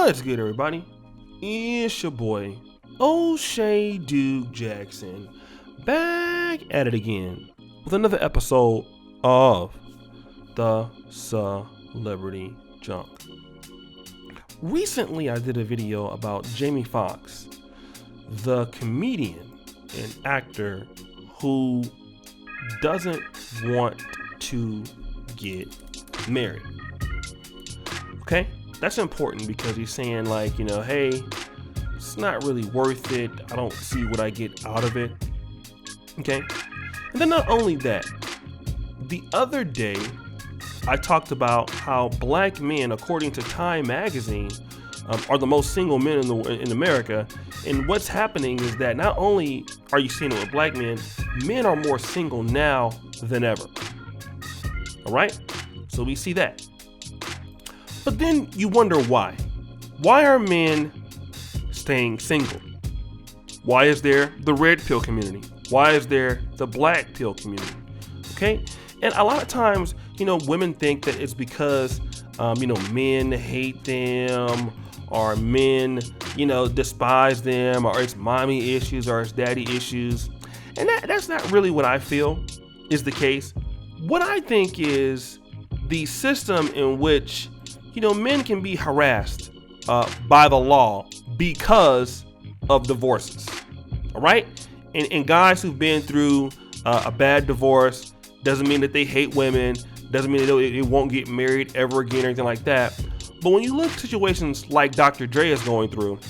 What's good, everybody? It's your boy, O'Shea Duke Jackson, back at it again with another episode of the Celebrity Junk. Recently, I did a video about Jamie Foxx, the comedian and actor who doesn't want to get married. Okay? That's important because he's saying like, hey, it's not really worth it. I don't see what I get out of it. Okay. And then not only that, the other day I talked about how black men, according to Time magazine, are the most single men in America. And what's happening is that not only are you seeing it with black men are more single now than ever. All right. So we see that. But then you wonder why. Why are men staying single? Why is there the red pill community? Why is there the black pill community? Okay? And a lot of times, women think that it's because, men hate them or men, despise them or it's mommy issues or it's daddy issues. And that's not really what I feel is the case. What I think is the system in which men can be harassed by the law because of divorces. All right. And guys who've been through a bad divorce doesn't mean that they hate women, doesn't mean that they won't get married ever again or anything like that. But when you look at situations like Dr. Dre is going through,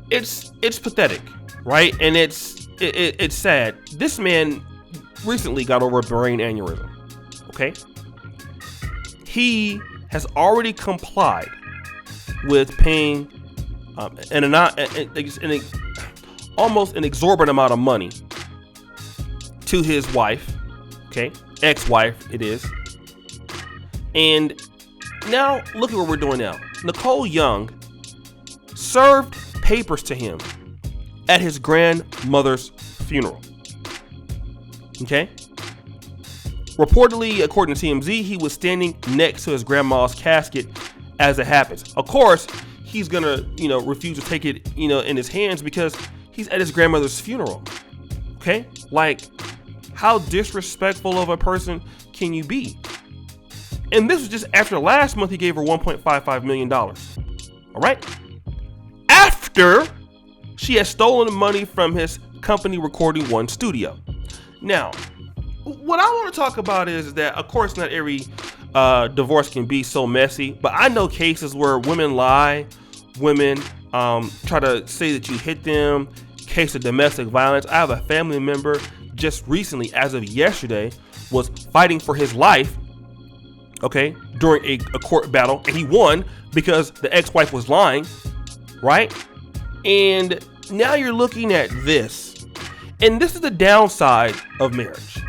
it's pathetic, right? And it's sad. This man recently got over a brain aneurysm. Okay. He has already complied with paying almost an exorbitant amount of money to his wife, okay, ex-wife it is. And now look at what we're doing now. Nicole Young served papers to him at his grandmother's funeral, okay? Reportedly, according to TMZ, he was standing next to his grandma's casket as it happens. Of course, he's gonna, refuse to take it, in his hands because he's at his grandmother's funeral. Okay? Like, how disrespectful of a person can you be? And this was just after last month he gave her $1.55 million. All right? After she has stolen the money from his company Recording One studio. Now, what I want to talk about is that, of course, not every divorce can be so messy, but I know cases where women lie, women try to say that you hit them, case of domestic violence. I have a family member just recently, as of yesterday, was fighting for his life, okay, during a court battle, and he won because the ex-wife was lying, right? And now you're looking at this, and this is the downside of marriage.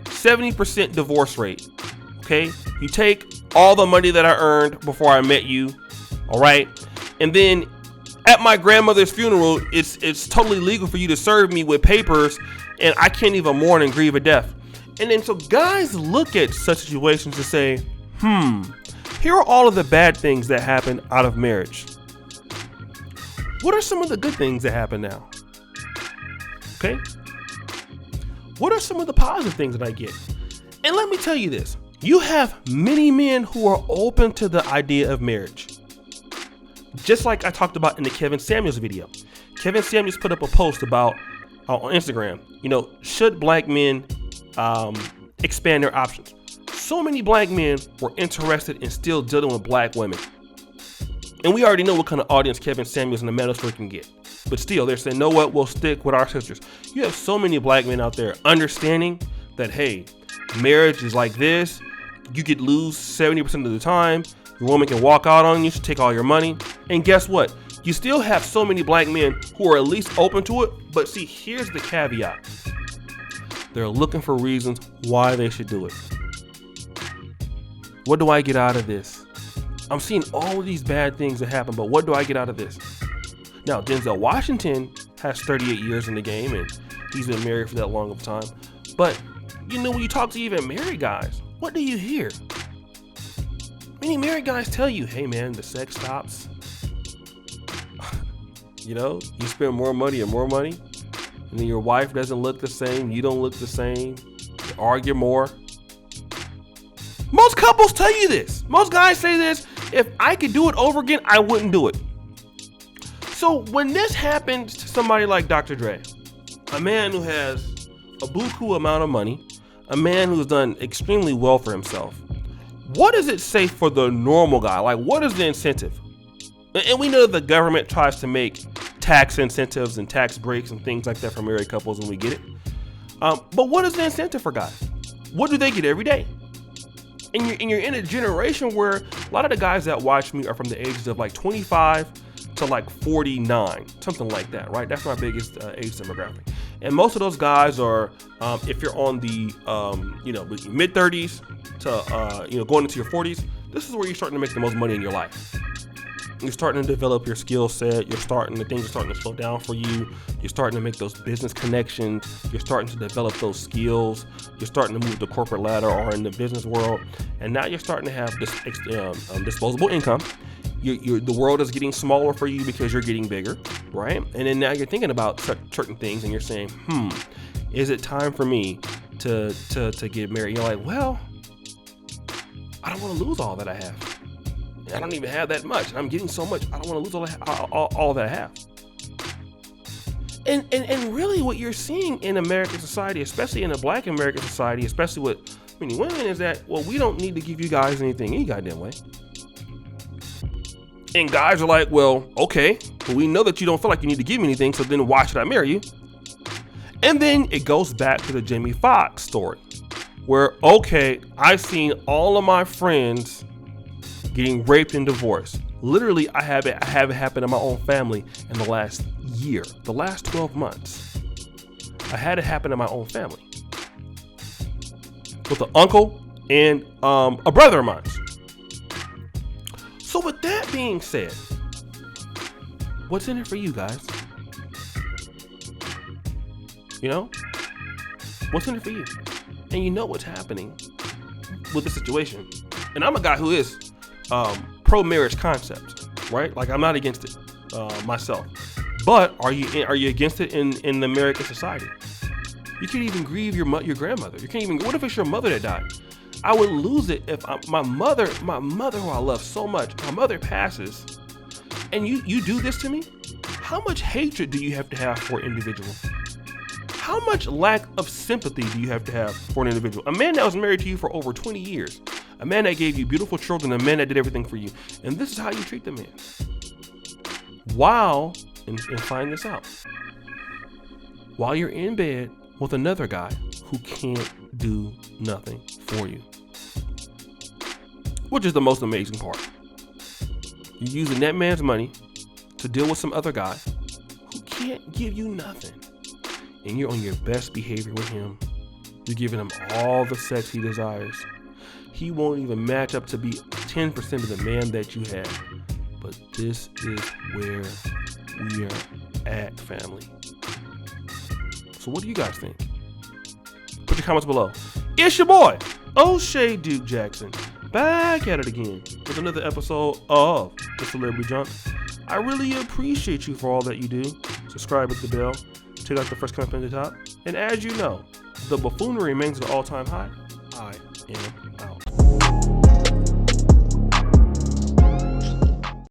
70% divorce rate. Okay, you take all the money that I earned before I met you, all right, and then at my grandmother's funeral, it's totally legal for you to serve me with papers, and I can't even mourn and grieve a death. And then so guys look at such situations and say, here are all of the bad things that happen out of marriage. What are some of the good things that happen now? Okay. What are some of the positive things that I get? And let me tell you this. You have many men who are open to the idea of marriage. Just like I talked about in the Kevin Samuels video. Kevin Samuels put up a post about on Instagram, should black men expand their options? So many black men were interested in still dealing with black women. And we already know what kind of audience Kevin Samuels and the Manosphere can get. But still, they're saying, know what, we'll stick with our sisters. You have so many black men out there understanding that, hey, marriage is like this. You could lose 70% of the time. Your woman can walk out on you, she take all your money. And guess what? You still have so many black men who are at least open to it. But see, here's the caveat. They're looking for reasons why they should do it. What do I get out of this? I'm seeing all of these bad things that happen, but what do I get out of this? Now, Denzel Washington has 38 years in the game, and he's been married for that long of a time. But, when you talk to even married guys, what do you hear? many married guys tell you, hey man, the sex stops. You know, you spend more money and more money, and then your wife doesn't look the same, you don't look the same, you argue more. Most couples tell you this. Most guys say this, if I could do it over again, I wouldn't do it. So when this happens to somebody like Dr. Dre, a man who has a buku amount of money, a man who's done extremely well for himself, what does it say for the normal guy? Like, what is the incentive? And we know the government tries to make tax incentives and tax breaks and things like that for married couples, and we get it. But what is the incentive for guys? What do they get every day? And you're in a generation where a lot of the guys that watch me are from the ages of like 25 to like 49, something like that, right? That's my biggest age demographic. And most of those guys are, if you're on the, mid 30s to, going into your 40s, this is where you're starting to make the most money in your life. You're starting to develop your skill set. Things are starting to slow down for you. You're starting to make those business connections. You're starting to develop those skills. You're starting to move the corporate ladder or in the business world. And now you're starting to have this disposable income. The world is getting smaller for you because you're getting bigger, right? And then now you're thinking about certain things, and you're saying, is it time for me to get married? You're like, well, I don't want to lose all that I have. I don't even have that much. I'm getting so much. I don't want to lose all that I have. And really what you're seeing in American society, especially in a black American society, especially with many women, is that, well, we don't need to give you guys anything any goddamn way. And guys are like, well, okay, but we know that you don't feel like you need to give me anything, so then why should I marry you? And then it goes back to the Jamie Foxx story, where, okay, I've seen all of my friends getting raped and divorced. Literally, I have it happen in my own family in the last year, the last 12 months. I had it happen in my own family with an uncle and a brother of mine. So with that being said, what's in it for you guys? You know, what's in it for you? And you know what's happening with the situation. And I'm a guy who is pro-marriage concept, right? Like, I'm not against it myself. But are you against it in American society? You can't even grieve your grandmother. You can't even. What if it's your mother that died? I would lose it if my mother who I love so much, my mother passes, and you do this to me. How much hatred do you have to have for an individual? How much lack of sympathy do you have to have for an individual? A man that was married to you for over 20 years. A man that gave you beautiful children, a man that did everything for you. And this is how you treat the man. And find this out, while you're in bed with another guy who can't do nothing for you. Which is the most amazing part. You're using that man's money to deal with some other guy who can't give you nothing. And you're on your best behavior with him. You're giving him all the sex he desires. He won't even match up to be 10% of the man that you have. But this is where we are at, family. So what do you guys think? Put your comments below. It's your boy, O'Shea Duke Jackson, back at it again with another episode of The Celebrity Junk. I really appreciate you for all that you do. Subscribe with the bell. Check out the first comment at the top. And as you know, the buffoonery remains at an all-time high. I am